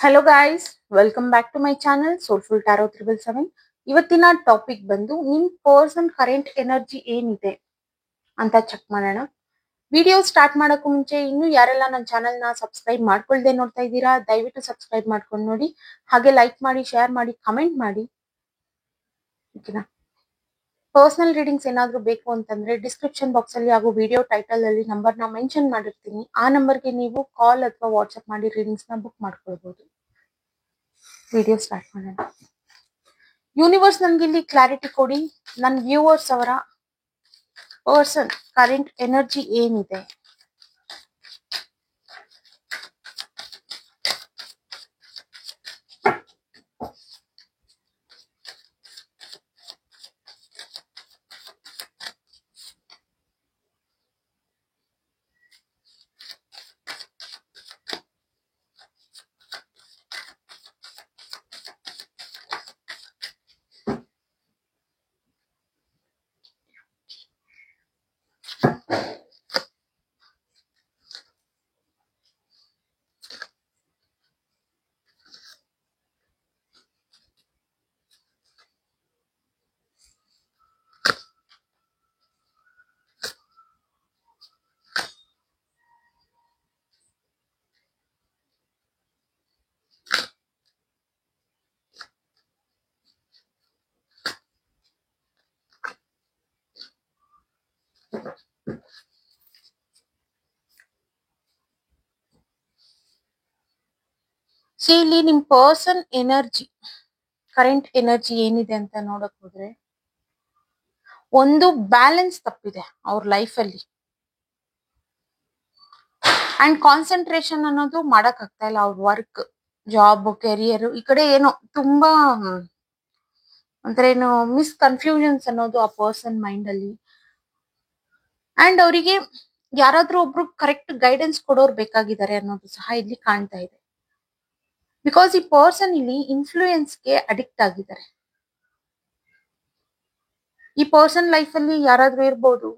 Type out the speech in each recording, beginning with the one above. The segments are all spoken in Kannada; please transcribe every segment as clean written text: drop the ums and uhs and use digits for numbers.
Hello guys, welcome back to my channel soulful tarot 777. ಇವತ್ತಿನ ಟಾಪಿಕ್ ಬಂದು ನಿಮ್ ಪರ್ಸನ್ ಕರೆಂಟ್ ಎನರ್ಜಿ ಏನಿದೆ ಅಂತ ಚೆಕ್ ಮಾಡೋಣ. ವಿಡಿಯೋ ಸ್ಟಾರ್ಟ್ ಮಾಡೋಕ್ಕೂ ಮುಂಚೆ ಇನ್ನು ಯಾರೆಲ್ಲ ನನ್ನ ಚಾನಲ್ನ ಸಬ್ಸ್ಕ್ರೈಬ್ ಮಾಡ್ಕೊಳ್ದೆ ನೋಡ್ತಾ ಇದ್ದೀರಾ, ದಯವಿಟ್ಟು ಸಬ್ಸ್ಕ್ರೈಬ್ ಮಾಡ್ಕೊಂಡು ನೋಡಿ. ಹಾಗೆ ಲೈಕ್ ಮಾಡಿ, ಶೇರ್ ಮಾಡಿ, ಕಮೆಂಟ್ ಮಾಡಿ. ಓಕೆನಾ? ಪರ್ಸನಲ್ ರೀಡಿಂಗ್ಸ್ ಏನಾದರೂ ಬೇಕು ಅಂತಂದ್ರೆ ಡಿಸ್ಕ್ರಿಪ್ಷನ್ ಬಾಕ್ಸ್ ಅಲ್ಲಿ ಹಾಗೂ ವಿಡಿಯೋ ಟೈಟಲ್ ಅಲ್ಲಿ ನಂಬರ್ನ ಮೆನ್ಷನ್ ಮಾಡಿರ್ತೀನಿ. ಆ ನಂಬರ್ಗೆ ನೀವು ಕಾಲ್ ಅಥವಾ ವಾಟ್ಸ್ಆಪ್ ಮಾಡಿ ರೀಡಿಂಗ್ಸ್ನ ಬುಕ್ ಮಾಡ್ಕೊಳ್ಬಹುದು. ವಿಡಿಯೋ ಸ್ಟಾರ್ಟ್ ಮಾಡೋಣ. ಯೂನಿವರ್ಸ್ ನನ್ಗೆ ಇಲ್ಲಿ ಕ್ಲಾರಿಟಿ ಕೊಡಿ. ನನ್ನ ವ್ಯೂವರ್ಸ್ ಅವರ ಪರ್ಸನ್ ಕರೆಂಟ್ ಎನರ್ಜಿ ಏನಿದೆ. ಇಲ್ಲಿ ನಿಮ್ ಪರ್ಸನ್ ಎನರ್ಜಿ ಕರೆಂಟ್ ಎನರ್ಜಿ ಏನಿದೆ ಅಂತ ನೋಡಕ್ ಹೋದ್ರೆ, ಒಂದು ಬ್ಯಾಲೆನ್ಸ್ ತಪ್ಪಿದೆ ಅವ್ರ ಲೈಫ್ ಅಲ್ಲಿ. ಅಂಡ್ ಕಾನ್ಸಂಟ್ರೇಷನ್ ಅನ್ನೋದು ಮಾಡಕ್ ಆಗ್ತಾ ಇಲ್ಲ. ಅವ್ರ ವರ್ಕ್, ಜಾಬ್, ಕೆರಿಯರ್ ಈ ಕಡೆ ಏನೋ ತುಂಬಾ ಒಂಥರ ಏನು ಕನ್ಫ್ಯೂಷನ್ಸ್ ಅನ್ನೋದು ಆ ಪರ್ಸನ್ ಮೈಂಡ್ ಅಲ್ಲಿ. ಅಂಡ್ ಅವರಿಗೆ ಯಾರಾದ್ರೂ ಒಬ್ರು ಕರೆಕ್ಟ್ ಗೈಡೆನ್ಸ್ ಕೊಡೋರು ಬೇಕಾಗಿದ್ದಾರೆ ಅನ್ನೋದು ಸಹ ಇಲ್ಲಿ ಕಾಣ್ತಾ ಇದೆ. ಬಿಕಾಸ್ ಈ ಪರ್ಸನ್ ಇಲ್ಲಿ ಇನ್ಫ್ಲೂಯೆನ್ಸ್ಗೆ ಅಡಿಕ್ಟ್ ಆಗಿದ್ದಾರೆ. ಈ ಪರ್ಸನ್ ಲೈಫ್ ಅಲ್ಲಿ ಯಾರಾದ್ರೂ ಇರ್ಬೋದು,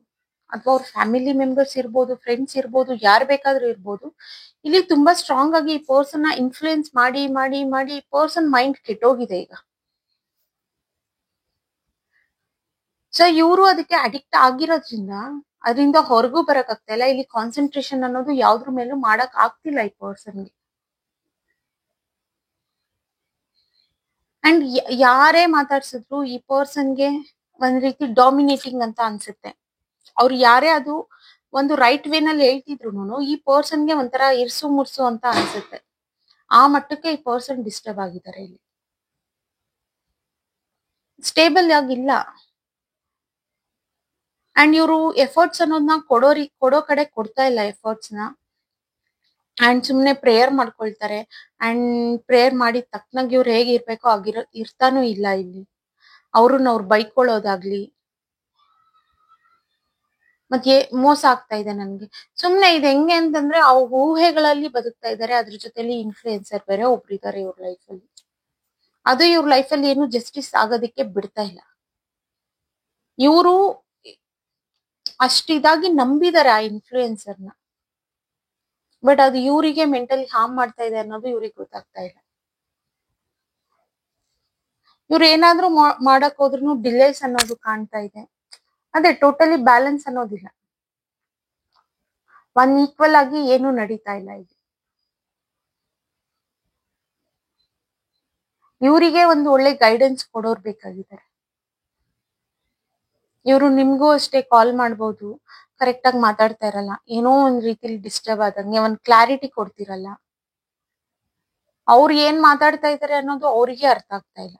ಅಥವಾ ಅವ್ರ ಫ್ಯಾಮಿಲಿ ಮೆಂಬರ್ಸ್ ಇರ್ಬೋದು, ಫ್ರೆಂಡ್ಸ್ ಇರ್ಬೋದು, ಯಾರು ಬೇಕಾದ್ರೂ ಇರ್ಬೋದು. ಇಲ್ಲಿ ತುಂಬಾ ಸ್ಟ್ರಾಂಗ್ ಆಗಿ ಈ ಪರ್ಸನ್ ನ ಇನ್ಫ್ಲೂಯೆನ್ಸ್ ಮಾಡಿ ಮಾಡಿ ಮಾಡಿ ಈ ಪರ್ಸನ್ ಮೈಂಡ್ ಕೆಟ್ಟೋಗಿದೆ ಈಗ. ಸೊ ಇವರು ಅದಕ್ಕೆ ಅಡಿಕ್ಟ್ ಆಗಿರೋದ್ರಿಂದ ಅದರಿಂದ ಹೊರಗೂ ಬರಕ್ ಆಗ್ತಾ ಇಲ್ಲ. ಇಲ್ಲಿ ಕಾನ್ಸಂಟ್ರೇಷನ್ ಅನ್ನೋದು ಯಾವ್ದ್ರ ಮೇಲೂ ಮಾಡಕ್ ಆಗ್ತಿಲ್ಲ ಈ ಪರ್ಸನ್ಗೆ. ಅಂಡ್ ಯಾರೇ ಮಾತಾಡ್ಸಿದ್ರು ಈ ಪರ್ಸನ್ಗೆ ಒಂದ್ ರೀತಿ ಡಾಮಿನೇಟಿಂಗ್ ಅಂತ ಅನ್ಸುತ್ತೆ. ಅವ್ರು ಯಾರೇ ಅದು ಒಂದು ರೈಟ್ ವೇ ನಲ್ಲಿ ಹೇಳ್ತಿದ್ರು ಈ ಪರ್ಸನ್ಗೆ ಒಂಥರ ಇರ್ಸು ಮುರ್ಸು ಅಂತ ಅನ್ಸುತ್ತೆ. ಆ ಮಟ್ಟಕ್ಕೆ ಈ ಪರ್ಸನ್ ಡಿಸ್ಟರ್ಬ್ ಆಗಿದ್ದಾರೆ. ಇಲ್ಲಿ ಸ್ಟೇಬಲ್ ಆಗಿಲ್ಲ. ಅಂಡ್ ಇವರು ಎಫರ್ಟ್ಸ್ ಅನ್ನೋದನ್ನ ಕೊಡೋ ಕಡೆ ಕೊಡ್ತಾ ಇಲ್ಲ ಎಫರ್ಟ್ಸ್ ನ. ಅಂಡ್ ಸುಮ್ನೆ ಪ್ರೇಯರ್ ಮಾಡ್ಕೊಳ್ತಾರೆ. ಅಂಡ್ ಪ್ರೇಯರ್ ಮಾಡಿದ ತಕ್ಕನಾಗ ಇವ್ರು ಹೇಗೆ ಇರ್ಬೇಕೋ ಇರ್ತಾನೂ ಇಲ್ಲ ಇಲ್ಲಿ. ಅವ್ರನ್ನ ಅವ್ರು ಬೈಕೊಳ್ಳೋದಾಗ್ಲಿ, ಮತ್ತೆ ಮೋಸ ಆಗ್ತಾ ಇದೆ ನನ್ಗೆ. ಸುಮ್ನೆ ಇದು ಹೆಂಗೆ ಅಂತಂದ್ರೆ ಅವ್ ಊಹೆಗಳಲ್ಲಿ ಬದುಕ್ತಾ ಇದ್ದಾರೆ. ಅದ್ರ ಜೊತೆಲಿ ಇನ್ಫ್ಲೂಯೆನ್ಸರ್ ಬೇರೆ ಒಬ್ರು ಇದಾರೆ ಇವ್ರ ಲೈಫ್ ಅಲ್ಲಿ. ಅದು ಇವ್ರ ಲೈಫ್ ಅಲ್ಲಿ ಏನು ಜಸ್ಟಿಸ್ ಆಗೋದಕ್ಕೆ ಬಿಡ್ತಾ ಇಲ್ಲ. ಇವರು ಅಷ್ಟಿದಾಗಿ ನಂಬಿದ್ದಾರೆ ಆ ಇನ್ಫ್ಲೂಯೆನ್ಸರ್ನ. ಬಟ್ ಅದು ಇವರಿಗೆ ಮೆಂಟಲಿ ಹಾರ್ಮ್ ಮಾಡ್ತಾ ಇದೆ ಅನ್ನೋದು ಇವ್ರಿಗೆ ಗೊತ್ತಾಗ್ತಾ ಇಲ್ಲ. ಇವ್ರು ಏನಾದ್ರೂ ಮಾಡಕ್ ಹೋದ್ರು ಡಿಲೇಸ್ ಅನ್ನೋದು ಕಾಣ್ತಾ ಇದೆ. ಅದೇ ಟೋಟಲಿ ಬ್ಯಾಲೆನ್ಸ್ ಅನ್ನೋದಿಲ್ಲ. ಒಂದ್ ಈಕ್ವಲ್ ಆಗಿ ಏನು ನಡೀತಾ ಇಲ್ಲ ಇಲ್ಲಿ. ಇವರಿಗೆ ಒಂದು ಒಳ್ಳೆ ಗೈಡೆನ್ಸ್ ಕೊಡೋರ್ ಬೇಕಾಗಿದ್ದಾರೆ. ಇವರು ನಿಮ್ಗೂ ಅಷ್ಟೇ ಕಾಲ್ ಮಾಡ್ಬೋದು, ಕರೆಕ್ಟ್ ಆಗಿ ಮಾತಾಡ್ತಾ ಇರಲ್ಲ, ಏನೋ ಒಂದ್ ರೀತಿಲಿ ಡಿಸ್ಟರ್ಬ್ ಆದಂಗೆ, ಒಂದ್ ಕ್ಲಾರಿಟಿ ಕೊಡ್ತಿರಲ್ಲ. ಅವ್ರು ಏನ್ ಮಾತಾಡ್ತಾ ಇದಾರೆ ಅನ್ನೋದು ಅವ್ರಿಗೆ ಅರ್ಥ ಆಗ್ತಾ ಇಲ್ಲ.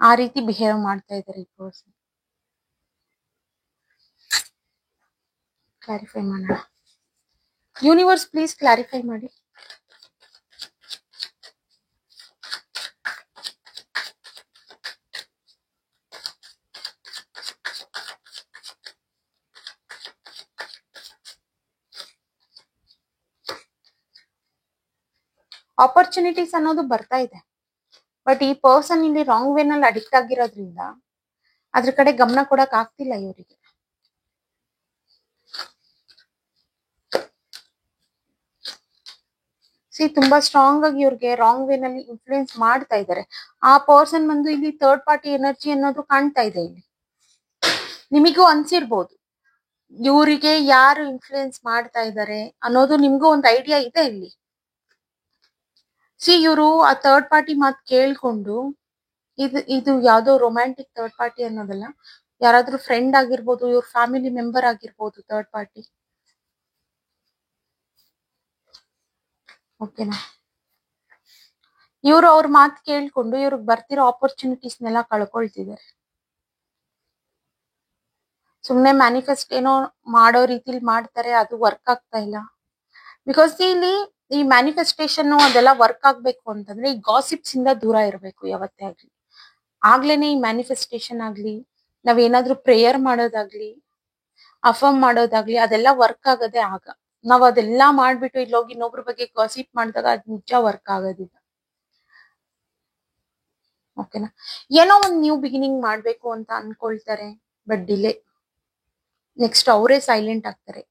ಆ ರೀತಿ ಬಿಹೇವ್ ಮಾಡ್ತಾ ಇದಾರೆ ಈ ಪರ್ಸನ್. ಕ್ಲಾರಿಫೈ ಮಾಡೋಣ. ಯೂನಿವರ್ಸ್ ಪ್ಲೀಸ್ ಕ್ಲಾರಿಫೈ ಮಾಡಿ. ಆಪರ್ಚುನಿಟೀಸ್ ಅನ್ನೋದು ಬರ್ತಾ ಇದೆ. ಬಟ್ ಈ ಪರ್ಸನ್ ಇಲ್ಲಿ ರಾಂಗ್ ವೇ ನಲ್ಲಿ ಅಡಿಕ್ಟ್ ಆಗಿರೋದ್ರಿಂದ ಅದ್ರ ಕಡೆ ಗಮನ ಕೊಡಕ್ ಆಗ್ತಿಲ್ಲ ಇವರಿಗೆ. ತುಂಬಾ ಸ್ಟ್ರಾಂಗ್ ಆಗಿ ಇವ್ರಿಗೆ ರಾಂಗ್ ವೇ ನಲ್ಲಿ ಇನ್ಫ್ಲೂಯೆನ್ಸ್ ಮಾಡ್ತಾ ಇದ್ದಾರೆ. ಆ ಪರ್ಸನ್ ಬಂದು ಇಲ್ಲಿ ಥರ್ಡ್ ಪಾರ್ಟಿ ಎನರ್ಜಿ ಅನ್ನೋದು ಕಾಣ್ತಾ ಇದೆ ಇಲ್ಲಿ. ನಿಮಗೂ ಅನ್ಸಿರ್ಬೋದು ಇವರಿಗೆ ಯಾರು ಇನ್ಫ್ಲೂಯೆನ್ಸ್ ಮಾಡ್ತಾ ಇದ್ದಾರೆ ಅನ್ನೋದು ನಿಮ್ಗೂ ಒಂದು ಐಡಿಯಾ ಇದೆ ಇಲ್ಲಿ. ಇವರು ಆ ಥರ್ಡ್ ಪಾರ್ಟಿ ಮಾತು ಕೇಳ್ಕೊಂಡು ಇದು ಯಾವ್ದೋ ರೊಮ್ಯಾಂಟಿಕ್ ಥರ್ಡ್ ಪಾರ್ಟಿ ಅನ್ನೋದಲ್ಲ, ಯಾರಾದ್ರೂ ಫ್ರೆಂಡ್ ಆಗಿರ್ಬೋದು, ಇವ್ರ ಫ್ಯಾಮಿಲಿ ಮೆಂಬರ್ ಆಗಿರ್ಬೋದು ಥರ್ಡ್ ಪಾರ್ಟಿ. ಓಕೆನಾ? ಇವರು ಅವ್ರ ಮಾತು ಕೇಳ್ಕೊಂಡು ಇವ್ರಿಗೆ ಬರ್ತಿರೋ ಆಪರ್ಚುನಿಟೀಸ್ನೆಲ್ಲ ಕಳ್ಕೊಳ್ತಿದ್ದಾರೆ. ಸುಮ್ನೆ ಮ್ಯಾನಿಫೆಸ್ಟ್ ಏನೋ ಮಾಡೋ ರೀತಿಲಿ ಮಾಡ್ತಾರೆ, ಅದು ವರ್ಕ್ ಆಗ್ತಾ ಇಲ್ಲ. ಬಿಕಾಸ್ ಇಲ್ಲಿ ಈ ಮ್ಯಾನಿಫೆಸ್ಟೇಷನ್ ಅದೆಲ್ಲ ವರ್ಕ್ ಆಗ್ಬೇಕು ಅಂತಂದ್ರೆ ಈ ಗಾಸಿಪ್ಸ್ ಇಂದ ದೂರ ಇರಬೇಕು ಯಾವತ್ತೇ ಆಗ್ಲಿ. ಆಗ್ಲೇನೆ ಈ ಮ್ಯಾನಿಫೆಸ್ಟೇಷನ್ ಆಗ್ಲಿ, ನಾವೇನಾದ್ರೂ ಪ್ರೇಯರ್ ಮಾಡೋದಾಗ್ಲಿ, ಅಫರ್ಮ್ ಮಾಡೋದಾಗ್ಲಿ, ಅದೆಲ್ಲ ವರ್ಕ್ ಆಗೋದೇ ಆಗ. ನಾವ್ ಅದೆಲ್ಲಾ ಮಾಡ್ಬಿಟ್ಟು ಇಲ್ಲೋಗಿ ಇನ್ನೊಬ್ರ ಬಗ್ಗೆ ಗಾಸಿಪ್ ಮಾಡಿದಾಗ ಅದ್ ನಿಜ ವರ್ಕ್ ಆಗೋದಿಲ್ಲ. ಓಕೆನಾ? ಏನೋ ಒಂದ್ ನ್ಯೂ ಬಿಗಿನಿಂಗ್ ಮಾಡ್ಬೇಕು ಅಂತ ಅನ್ಕೊಳ್ತಾರೆ, ಬಟ್ ಡಿಲೇ. ನೆಕ್ಸ್ಟ್ ಅವರೇ ಸೈಲೆಂಟ್ ಆಗ್ತಾರೆ.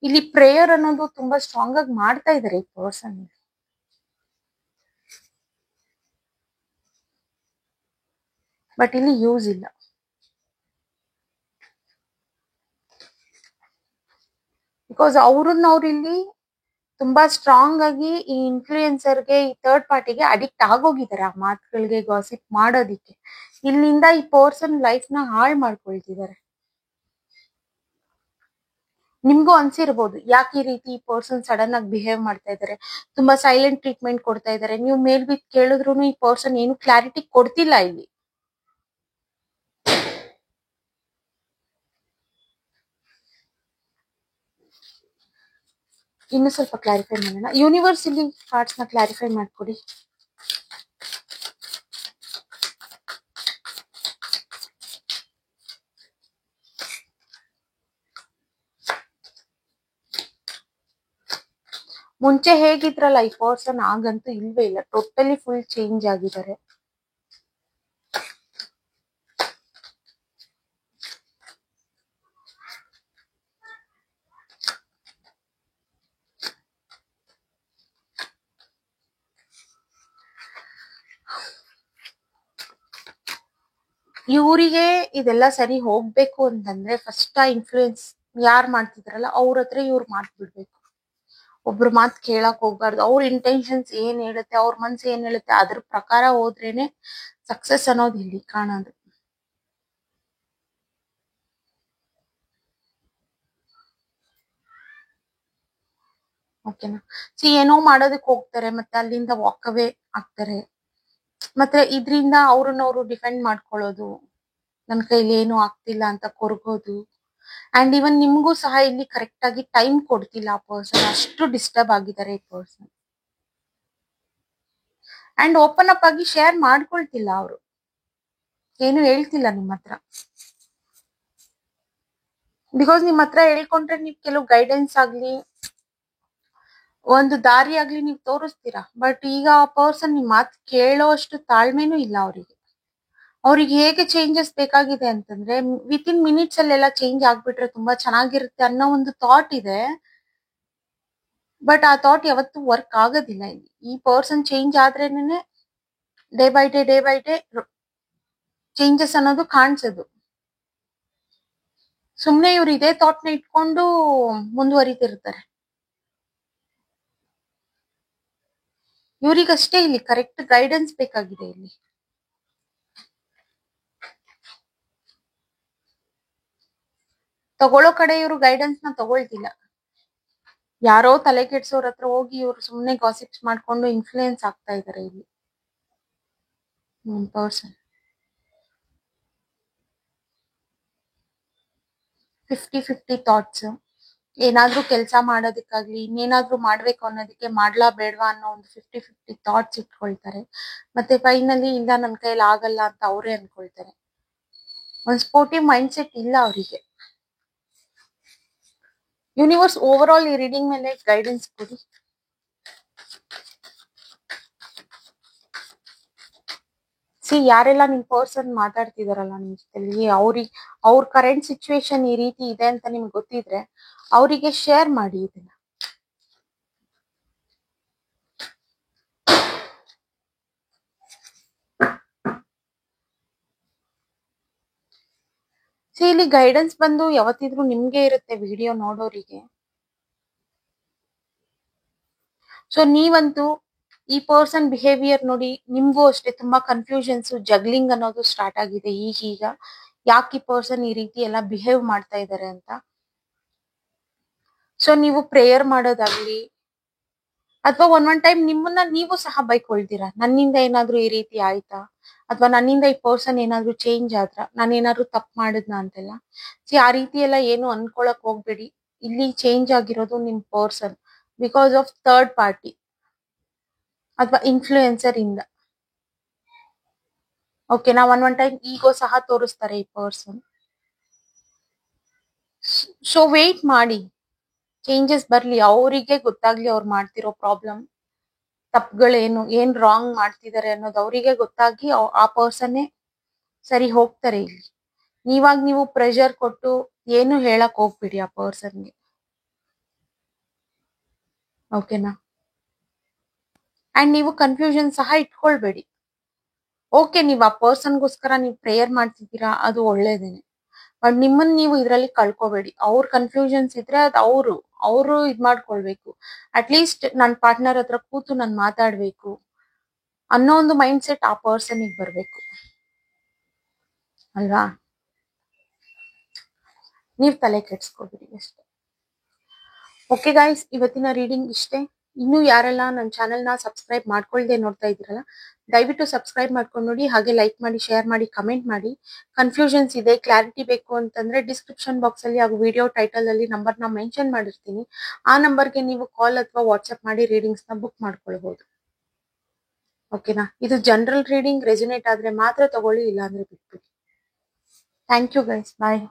ಇಲ್ಲಿ ಪ್ರೇಯರ್ ಅನ್ನೋದು ತುಂಬಾ ಸ್ಟ್ರಾಂಗ್ ಆಗಿ ಮಾಡ್ತಾ ಇದಾರೆ ಈ ಪರ್ಸನ್. ಬಟ್ ಇಲ್ಲಿ ಯೂಸ್ ಇಲ್ಲ. ಬಿಕಾಸ್ ಅವ್ರು ಇಲ್ಲಿ ತುಂಬಾ ಸ್ಟ್ರಾಂಗ್ ಆಗಿ ಈ ಇನ್ಫ್ಲೂಯೆನ್ಸರ್ಗೆ, ಈ ಥರ್ಡ್ ಪಾರ್ಟಿಗೆ ಅಡಿಕ್ಟ್ ಆಗೋಗಿದ್ದಾರೆ, ಆ ಮಾತುಗಳಿಗೆ ಗಾಸಿಪ್ ಮಾಡೋದಿಕ್ಕೆ. ಇಲ್ಲಿಂದ ಈ ಪರ್ಸನ್ ಲೈಫ್ ನ ಹಾಳು ಮಾಡ್ಕೊಳ್ತಿದ್ದಾರೆ. ನಿಮ್ಗೂ ಅನ್ಸಿರ್ಬೋದು ಯಾಕೆ ಈ ರೀತಿ ಈ ಪರ್ಸನ್ ಸಡನ್ ಆಗಿ ಬಿಹೇವ್ ಮಾಡ್ತಾ ಇದ್ದಾರೆ, ತುಂಬಾ ಸೈಲೆಂಟ್ ಟ್ರೀಟ್ಮೆಂಟ್ ಕೊಡ್ತಾ ಇದ್ದಾರೆ. ನೀವು ಮೇಲ್ಬಿದ್ದು ಕೇಳಿದ್ರು ಈ ಪರ್ಸನ್ ಏನು ಕ್ಲಾರಿಟಿ ಕೊಡ್ತಿಲ್ಲ ಇಲ್ಲಿ. ಇನ್ನು ಸ್ವಲ್ಪ ಕ್ಲಾರಿಫೈ ಮಾಡೋಣ. ಯೂನಿವರ್ಸ್ ಇಲ್ಲಿ ಕಾರ್ಡ್ಸ್ ನ ಕ್ಲಾರಿಫೈ ಮಾಡ್ಕೊಡಿ. ಮುಂಚೆ ಹೇಗಿದ್ರಲ್ಲ ಈ ಪರ್ಸನ್ ಆಗಂತೂ ಇಲ್ವೇ ಇಲ್ಲ, ಟೋಟಲಿ ಫುಲ್ ಚೇಂಜ್ ಆಗಿದ್ದಾರೆ. ಇವರಿಗೆ ಇದೆಲ್ಲ ಸರಿ ಹೋಗ್ಬೇಕು ಅಂತಂದ್ರೆ ಫಸ್ಟ್ ಆ ಇನ್ಫ್ಲೂಯೆನ್ಸ್ ಯಾರು ಮಾಡ್ತಿದ್ರಲ್ಲ ಅವ್ರ ಹತ್ರ ಇವ್ರು ಮಾತು ಬಿಡ್ಬೇಕು. ಒಬ್ರು ಮಾತು ಕೇಳಕ್ ಹೋಗ್ಬಾರ್ದು. ಅವ್ರ ಇಂಟೆನ್ಷನ್ಸ್ ಏನ್ ಹೇಳುತ್ತೆ, ಅವ್ರ ಮನ್ಸು ಏನ್ ಹೇಳುತ್ತೆ ಅದ್ರ ಪ್ರಕಾರ ಹೋದ್ರೇನೆ ಸಕ್ಸಸ್ ಅನ್ನೋದು ಇಲ್ಲಿ ಕಾಣೋದು. ಓಕೆನಾ? ಏನೋ ಮಾಡೋದಕ್ಕೆ ಹೋಗ್ತಾರೆ, ಮತ್ತೆ ಅಲ್ಲಿಂದ ವಾಕ್ ಅವೇ ಆಗ್ತಾರೆ. ಮತ್ತೆ ಇದ್ರಿಂದ ಅವ್ರನ್ನವ್ರು ಡಿಫೆಂಡ್ ಮಾಡ್ಕೊಳ್ಳೋದು, ನನ್ ಕೈಲಿ ಏನು ಆಗ್ತಿಲ್ಲ ಅಂತ ಕೊರಗೋದು. ಅಂಡ್ ಇವನ್ ನಿಮ್ಗೂ ಸಹ ಇಲ್ಲಿ ಕರೆಕ್ಟ್ ಆಗಿ ಟೈಮ್ ಕೊಡ್ತಿಲ್ಲ ಆ ಪರ್ಸನ್, ಅಷ್ಟು ಡಿಸ್ಟರ್ಬ್ ಆಗಿದ್ದಾರೆ ಈ ಪರ್ಸನ್. ಅಂಡ್ ಓಪನ್ ಅಪ್ ಆಗಿ ಶೇರ್ ಮಾಡ್ಕೊಳ್ತಿಲ್ಲ ಅವರು, ಏನು ಹೇಳ್ತಿಲ್ಲ ನಿಮ್ಮ ಹತ್ರ. ಬಿಕಾಸ್ ನಿಮ್ ಹತ್ರ ಹೇಳ್ಕೊಂಡ್ರೆ ನೀವು ಕೆಲವು ಗೈಡೆನ್ಸ್ ಆಗ್ಲಿ, ಒಂದು ದಾರಿ ಆಗ್ಲಿ ನೀವು ತೋರಿಸ್ತೀರಾ. ಬಟ್ ಈಗ ಆ ಪರ್ಸನ್ ನಿಮ್ ಮಾತು ಕೇಳೋ ಅಷ್ಟು ತಾಳ್ಮೆನೂ ಇಲ್ಲ ಅವರಿಗೆ. ಅವ್ರಿಗೆ ಹೇಗೆ ಚೇಂಜಸ್ ಬೇಕಾಗಿದೆ ಅಂತಂದ್ರೆ ವಿತಿನ್ ಮಿನಿಟ್ಸ್ ಅಲ್ಲೆಲ್ಲ ಚೇಂಜ್ ಆಗ್ಬಿಟ್ರೆ ತುಂಬಾ ಚೆನ್ನಾಗಿರುತ್ತೆ ಅನ್ನೋ ಒಂದು ಥಾಟ್ ಇದೆ. ಬಟ್ ಆ ಥಾಟ್ ಯಾವತ್ತೂ ವರ್ಕ್ ಆಗೋದಿಲ್ಲ ಇಲ್ಲಿ. ಈ ಪರ್ಸನ್ ಚೇಂಜ್ ಆದ್ರೇನೆ ಡೇ ಬೈ ಡೇ ಚೇಂಜಸ್ ಅನ್ನೋದು ಕಾಣಿಸೋದು. ಸುಮ್ನೆ ಇವ್ರು ಇದೇ ಥಾಟ್ ನ ಇಟ್ಕೊಂಡು ಮುಂದುವರಿತಿರ್ತಾರೆ. ಇವ್ರಿಗಷ್ಟೇ ಇಲ್ಲಿ ಕರೆಕ್ಟ್ ಗೈಡೆನ್ಸ್ ಬೇಕಾಗಿದೆ ಇಲ್ಲಿ. ತಗೊಳ್ಳೋ ಕಡೆ ಇವರು ಗೈಡೆನ್ಸ್ ನ ತಗೊಳ್ತಿಲ್ಲ. ಯಾರೋ ತಲೆ ಕೆಡ್ಸೋರ್ ಹತ್ರ ಹೋಗಿ ಇವ್ರು ಸುಮ್ನೆ ಗಾಸಿಪ್ಸ್ ಮಾಡ್ಕೊಂಡು ಇನ್ಫ್ಲೂಯೆನ್ಸ್ ಆಗ್ತಾ ಇದಾರೆ ಇಲ್ಲಿ ಪರ್ಸನ್. 50-50 ಥಾಟ್ಸ್. ಏನಾದ್ರೂ ಕೆಲಸ ಮಾಡೋದಕ್ಕಾಗ್ಲಿ, ಇನ್ನೇನಾದ್ರೂ ಮಾಡ್ಬೇಕು ಅನ್ನೋದಕ್ಕೆ ಮಾಡ್ಲಾ ಬೇಡ್ವಾ ಅನ್ನೋ ಒಂದು 50-50 ಥಾಟ್ಸ್ ಇಟ್ಕೊಳ್ತಾರೆ. ಮತ್ತೆ ಫೈನಲಿ ಇಲ್ಲ ನನ್ ಕೈಯಲ್ಲಿ ಆಗಲ್ಲ ಅಂತ ಅವರೇ ಅನ್ಕೊಳ್ತಾರೆ. ಒಂದು ಸ್ಪೋರ್ಟಿವ್ ಮೈಂಡ್ ಸೆಟ್ ಇಲ್ಲ ಅವರಿಗೆ. ಯೂನಿವರ್ಸ್ ಓವರ್ ಆಲ್ ಈ ರೀಡಿಂಗ್ ಮೇಲೆ ಗೈಡೆನ್ಸ್ ಕೊಡಿ. ಯಾರೆಲ್ಲ ನಿಮ್ ಪರ್ಸನ್ ಮಾತಾಡ್ತಿದಾರಲ್ಲ ನಿಮ್ ಜೊತೆಲಿ, ಅವ್ರ ಕರೆಂಟ್ ಸಿಚುವೇಶನ್ ಈ ರೀತಿ ಇದೆ ಅಂತ ನಿಮ್ಗೆ ಗೊತ್ತಿದ್ರೆ ಅವರಿಗೆ ಶೇರ್ ಮಾಡಿ ಇದನ್ನ. ಇಲ್ಲಿ ಗೈಡೆನ್ಸ್ ಬಂದು ಯಾವತ್ತಿದ್ರು ನಿಮ್ಗೆ ಇರುತ್ತೆ ವಿಡಿಯೋ ನೋಡೋರಿಗೆ. ಸೊ ನೀವಂತೂ ಈ ಪರ್ಸನ್ ಬಿಹೇವಿಯರ್ ನೋಡಿ ನಿಮ್ಗೂ ಅಷ್ಟೇ ತುಂಬಾ ಕನ್ಫ್ಯೂಷನ್ಸ್, ಜಗ್ಲಿಂಗ್ ಅನ್ನೋದು ಸ್ಟಾರ್ಟ್ ಆಗಿದೆ ಈಗೀಗ. ಯಾಕೆ ಈ ಪರ್ಸನ್ ಈ ರೀತಿ ಎಲ್ಲ ಬಿಹೇವ್ ಮಾಡ್ತಾ ಇದ್ದಾರೆ ಅಂತ. ಸೊ ನೀವು ಪ್ರೇಯರ್ ಮಾಡೋದಾಗ್ಲಿ ಅಥವಾ ಒಂದ್ ಟೈಮ್ ನಿಮ್ಮನ್ನ ನೀವು ಸಹ ಬೈಕೊಳ್ತೀರಾ, ನನ್ನಿಂದ ಏನಾದ್ರೂ ಈ ರೀತಿ ಆಯ್ತಾ, ಅಥವಾ ನನ್ನಿಂದ ಈ ಪರ್ಸನ್ ಏನಾದ್ರೂ ಚೇಂಜ್ ಆದ್ರ, ನಾನು ಏನಾದ್ರೂ ತಪ್ಪು ಮಾಡಿದ್ನ ಅಂತೆಲ್ಲ. ಆ ರೀತಿ ಎಲ್ಲ ಏನು ಅನ್ಕೊಳಕ್ ಹೋಗ್ಬೇಡಿ. ಇಲ್ಲಿ ಚೇಂಜ್ ಆಗಿರೋದು ನಿಮ್ person because of third party ಅಥವಾ ಇನ್ಫ್ಲೂಯೆನ್ಸರ್ ಇಂದ. ಓಕೆನಾ, ಒಂದ್ ಟೈಮ್ ಈಗೋ ಸಹ ತೋರಿಸ್ತಾರೆ ಈ ಪರ್ಸನ್. ಸೊ ವೇಟ್ ಮಾಡಿ, ಚೇಂಜಸ್ ಬರ್ಲಿ, ಅವರಿಗೆ ಗೊತ್ತಾಗ್ಲಿ ಅವ್ರು ಮಾಡ್ತಿರೋ ಪ್ರಾಬ್ಲಮ್ ತಪ್ಪುಗಳೇನು, ಏನ್ ರಾಂಗ್ ಮಾಡ್ತಿದ್ದಾರೆ ಅನ್ನೋದು ಅವರಿಗೆ ಗೊತ್ತಾಗಿ ಆ ಪರ್ಸನ್ನೇ ಸರಿ ಹೋಗ್ತಾರೆ. ಇಲ್ಲಿ ನೀವು ಪ್ರೆಷರ್ ಕೊಟ್ಟು ಏನು ಹೇಳಕ್ ಹೋಗ್ಬಿಡಿ ಆ ಪರ್ಸನ್ಗೆ. ಓಕೆನಾ, ಅಂಡ್ ನೀವು ಕನ್ಫ್ಯೂಷನ್ ಸಹ ಇಟ್ಕೊಳ್ಬೇಡಿ. ಓಕೆ, ನೀವು ಆ ಪರ್ಸನ್ಗೋಸ್ಕರ ನೀವು ಪ್ರೇಯರ್ ಮಾಡ್ತಿದ್ದೀರಾ, ಅದು ಒಳ್ಳೇದೇನೆ. ಬಟ್ ನಿಮ್ಮನ್ನ ನೀವು ಇದ್ರಲ್ಲಿ ಕಳ್ಕೊಬೇಡಿ. ಅವ್ರ ಕನ್ಫ್ಯೂಷನ್ಸ್ ಇದ್ರೆ ಅದು ಅವರು ಇದ್ ಮಾಡ್ಕೊಳ್ಬೇಕು. ಅಟ್ಲೀಸ್ಟ್ ನನ್ನ ಪಾರ್ಟ್ನರ್ ಹತ್ರ ಕೂತು ನಾನು ಮಾತಾಡ್ಬೇಕು ಅನ್ನೋ ಒಂದು ಮೈಂಡ್ ಸೆಟ್ ಆ ಪರ್ಸನ್ ಬರ್ಬೇಕು ಅಲ್ವಾ. ನೀವ್ ತಲೆ ಕೆಡ್ಸ್ಕೊಬಿಡಿ ಅಷ್ಟೇ. ಓಕೆ ಗೈಸ್, ಇವತ್ತಿನ ರೀಡಿಂಗ್ ಇಷ್ಟೇ. ಇನ್ನು ಯಾರೆಲ್ಲ ನನ್ನ ಚಾನೆಲ್ ನ ಸಬ್ಸ್ಕ್ರೈಬ್ ಮಾಡ್ಕೊಳ್ದೆ ನೋಡ್ತಾ ಇದ್ದೀರಲ್ಲ, ದಯವಿಟ್ಟು ಸಬ್ಸ್ಕ್ರೈಬ್ ಮಾಡ್ಕೊಂಡು ನೋಡಿ, ಹಾಗೆ ಲೈಕ್ ಮಾಡಿ, ಶೇರ್ ಮಾಡಿ, ಕಮೆಂಟ್ ಮಾಡಿ. ಕನ್ಫ್ಯೂಷನ್ಸ್ ಇದೆ, ಕ್ಲಾರಿಟಿ ಬೇಕು ಅಂತಂದ್ರೆ ಡಿಸ್ಕ್ರಿಪ್ಷನ್ ಬಾಕ್ಸ್ ಅಲ್ಲಿ ಹಾಗೂ ವಿಡಿಯೋ ಟೈಟಲ್ ಅಲ್ಲಿ ನಂಬರ್ ನ ಮೆನ್ಷನ್ ಮಾಡಿರ್ತೀನಿ. ಆ ನಂಬರ್ಗೆ ನೀವು ಕಾಲ್ ಅಥವಾ ವಾಟ್ಸ್ಆಪ್ ಮಾಡಿ ರೀಡಿಂಗ್ಸ್ ನ ಬುಕ್ ಮಾಡ್ಕೊಳ್ಬಹುದು. ಓಕೆನಾ, ಇದು ಜನರಲ್ ರೀಡಿಂಗ್, ರೆಸೊನೇಟ್ ಆದ್ರೆ ಮಾತ್ರ ತಗೊಳ್ಳಿ, ಇಲ್ಲಾಂದ್ರೆ ಬಿಟ್ಬಿಡಿ. Thank you guys, bye.